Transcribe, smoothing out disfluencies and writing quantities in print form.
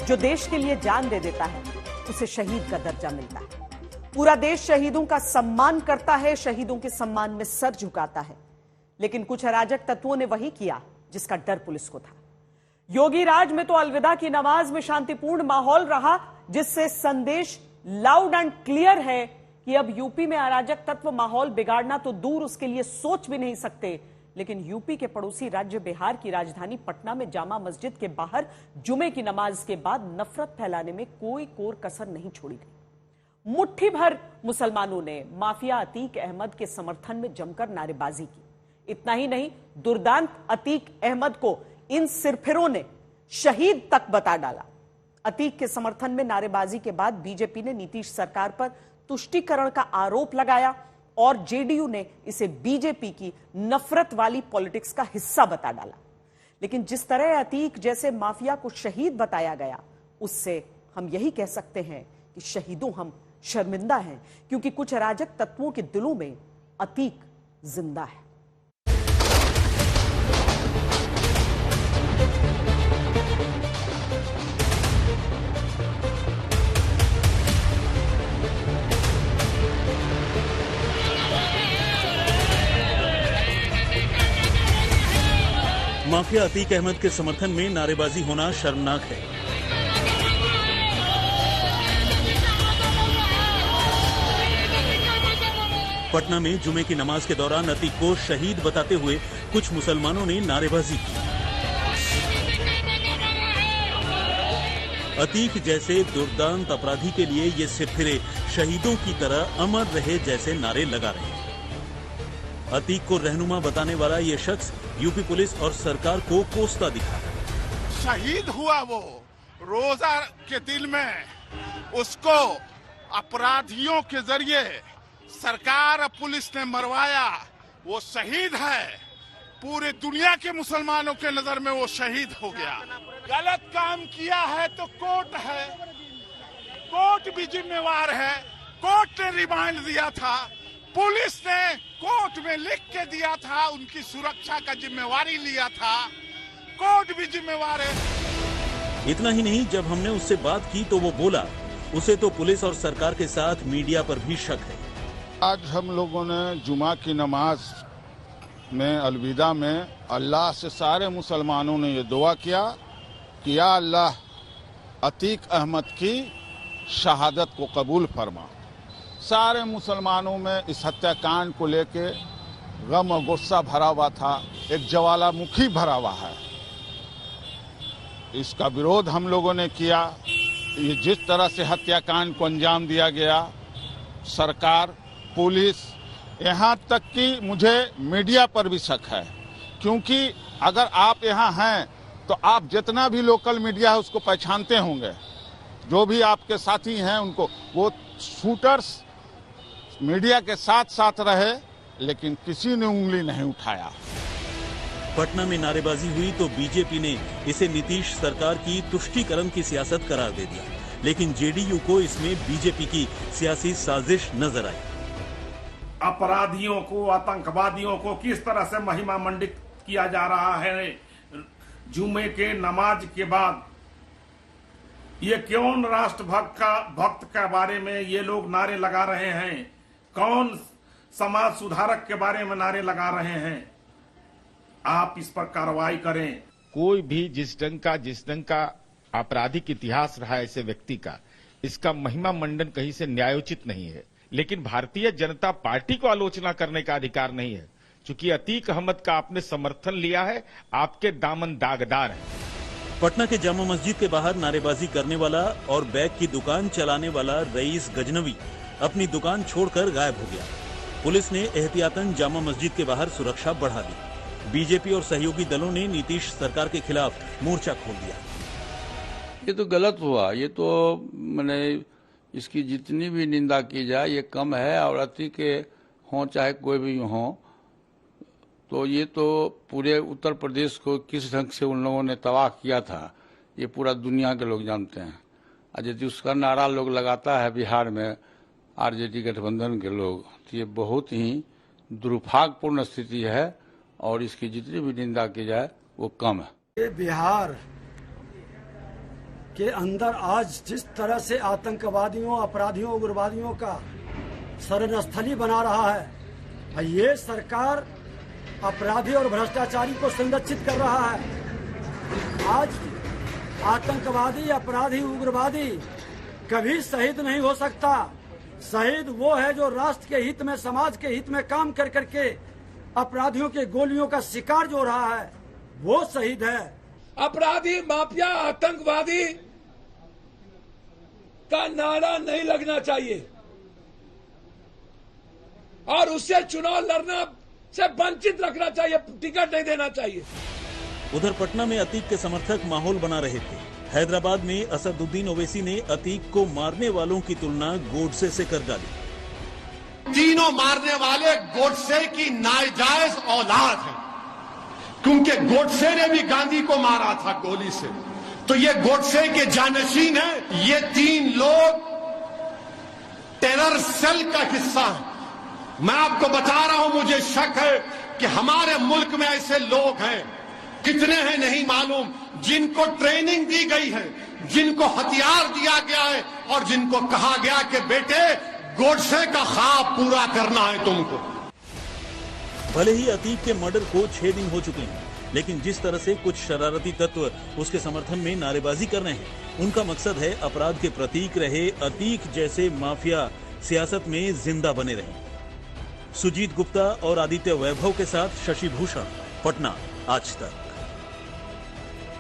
जो देश के लिए जान दे देता है उसे शहीद का दर्जा मिलता है। पूरा देश शहीदों का सम्मान करता है, शहीदों के सम्मान में सर झुकाता है। लेकिन कुछ अराजक तत्वों ने वही किया जिसका डर पुलिस को था। योगी राज में तो अलविदा की नमाज में शांतिपूर्ण माहौल रहा, जिससे संदेश लाउड एंड क्लियर है कि अब यूपी में अराजक तत्व माहौल बिगाड़ना तो दूर, उसके लिए सोच भी नहीं सकते। लेकिन यूपी के पड़ोसी राज्य बिहार की राजधानी पटना में जामा मस्जिद के बाहर जुमे की नमाज के बाद नफरत फैलाने में कोई कोर कसर नहीं छोड़ी गई। मुट्ठी भर मुसलमानों ने माफिया अतीक अहमद के समर्थन में जमकर नारेबाजी की। इतना ही नहीं, दुर्दांत अतीक अहमद को इन सिरफिरों ने शहीद तक बता डाला। अतीक के समर्थन में नारेबाजी के बाद बीजेपी ने नीतीश सरकार पर तुष्टीकरण का आरोप लगाया और जेडीयू ने इसे बीजेपी की नफरत वाली पॉलिटिक्स का हिस्सा बता डाला। लेकिन जिस तरह अतीक जैसे माफिया को शहीद बताया गया, उससे हम यही कह सकते हैं कि शहीदों हम शर्मिंदा हैं, क्योंकि कुछ अराजक तत्वों के दिलों में अतीक जिंदा है। माफिया अतीक अहमद के समर्थन में नारेबाजी होना शर्मनाक है। पटना में जुमे की नमाज के दौरान अतीक को शहीद बताते हुए कुछ मुसलमानों ने नारेबाजी की। अतीक जैसे दुर्दांत अपराधी के लिए ये सिरफिरे शहीदों की तरह अमर रहे जैसे नारे लगा रहे हैं। अतीक को रहनुमा बताने वाला ये शख्स यूपी पुलिस और सरकार को कोसता दिखा। शहीद हुआ वो रोजा के दिल में, उसको अपराधियों के जरिए सरकार और पुलिस ने मरवाया। वो शहीद है, पूरे दुनिया के मुसलमानों के नजर में वो शहीद हो गया। गलत काम किया है तो कोर्ट है, कोर्ट भी जिम्मेवार है। कोर्ट ने रिमांड दिया था, पुलिस ने कोर्ट में लिख के दिया था, उनकी सुरक्षा का जिम्मेवारी लिया था, कोर्ट भी जिम्मेवार है। इतना ही नहीं, जब हमने उससे बात की तो वो बोला उसे तो पुलिस और सरकार के साथ मीडिया पर भी शक है। आज हम लोगों ने जुमा की नमाज में अलविदा में अल्लाह से सारे मुसलमानों ने ये दुआ किया कि या अल्लाह अतीक अहमद की शहादत को कबूल फरमा। सारे मुसलमानों में इस हत्याकांड को लेके गम और गुस्सा भरा हुआ था, एक ज्वालामुखी भरा हुआ है। इसका विरोध हम लोगों ने किया। ये जिस तरह से हत्याकांड को अंजाम दिया गया, सरकार, पुलिस, यहाँ तक कि मुझे मीडिया पर भी शक है, क्योंकि अगर आप यहाँ हैं तो आप जितना भी लोकल मीडिया है उसको पहचानते होंगे। जो भी आपके साथी हैं उनको, वो शूटर्स मीडिया के साथ साथ रहे, लेकिन किसी ने उंगली नहीं उठाया। पटना में नारेबाजी हुई तो बीजेपी ने इसे नीतीश सरकार की तुष्टीकरण की सियासत करार दे दिया, लेकिन जेडीयू को इसमें बीजेपी की सियासी साजिश नजर आई। अपराधियों को, आतंकवादियों को किस तरह से महिमा मंडित किया जा रहा है जुमे के नमाज के बाद। ये कौन भक्त के बारे में ये लोग नारे लगा रहे हैं, कौन समाज सुधारक के बारे में नारे लगा रहे हैं। आप इस पर कार्रवाई करें। कोई भी जिस ढंग का आपराधिक इतिहास रहा ऐसे व्यक्ति का, इसका महिमा मंडन कहीं से न्यायोचित नहीं है। लेकिन भारतीय जनता पार्टी को आलोचना करने का अधिकार नहीं है। चूंकि अतीक अहमद का आपने समर्थन लिया है, आपके दामन दागदार है। पटना के जामा मस्जिद के बाहर नारेबाजी करने वाला और बैग की दुकान चलाने वाला रईस गजनवी अपनी दुकान छोड़कर गायब हो गया। पुलिस ने एहतियातन जामा मस्जिद के बाहर सुरक्षा बढ़ा दी। बीजेपी और सहयोगी दलों ने नीतीश सरकार के खिलाफ मोर्चा खोल दिया। ये तो गलत हुआ, ये तो मैंने इसकी जितनी भी निंदा की जाए ये कम है। और अति के हों चाहे कोई भी हो, तो ये तो पूरे उत्तर प्रदेश को किस ढंग से उन लोगों ने तबाह किया था ये पूरा दुनिया के लोग जानते हैं। और यदि उसका नारा लोग लगाता है बिहार में आरजेडी गठबंधन के लोग, तो ये बहुत ही दुर्भाग्यपूर्ण स्थिति है और इसकी जितनी भी निंदा की जाए वो कम है। ये बिहार के अंदर आज जिस तरह से आतंकवादियों, अपराधियों, उग्रवादियों का शरणस्थली बना रहा है, ये सरकार अपराधी और भ्रष्टाचारी को संरक्षित कर रहा है। आज आतंकवादी, अपराधी, उग्रवादी कभी शहीद नहीं हो सकता। शहीद वो है जो राष्ट्र के हित में, समाज के हित में काम कर करके अपराधियों के गोलियों का शिकार जो रहा है, वो शहीद है। अपराधी, माफिया, आतंकवादी का नारा नहीं लगना चाहिए और उससे चुनाव लड़ना से वंचित रखना चाहिए, टिकट नहीं देना चाहिए। उधर पटना में अतीक के समर्थक माहौल बना रहे थे। हैदराबाद में असदुद्दीन ओवैसी ने अतीक को मारने वालों की तुलना गोडसे से कर डाली। तीनों मारने वाले गोडसे की नाजायज औलाद है, क्योंकि गोडसे ने भी गांधी को मारा था गोली से, तो ये गोडसे के जानशीन है। ये तीन लोग टेरर सेल का हिस्सा है। मैं आपको बता रहा हूं, मुझे शक है कि हमारे मुल्क में ऐसे लोग हैं, कितने हैं नहीं मालूम, जिनको ट्रेनिंग दी गई है, जिनको हथियार दिया गया है और जिनको कहा गया कि बेटे गोडसे का ख्वाब पूरा करना है तुमको। भले ही अतीक के मर्डर को 6 दिन हो चुके हैं, लेकिन जिस तरह से कुछ शरारती तत्व उसके समर्थन में नारेबाजी कर रहे हैं, उनका मकसद है अपराध के प्रतीक रहे अतीक जैसे माफिया सियासत में जिंदा बने रहें। सुजीत गुप्ता और आदित्य वैभव के साथ शशि भूषण, पटना, आज तक।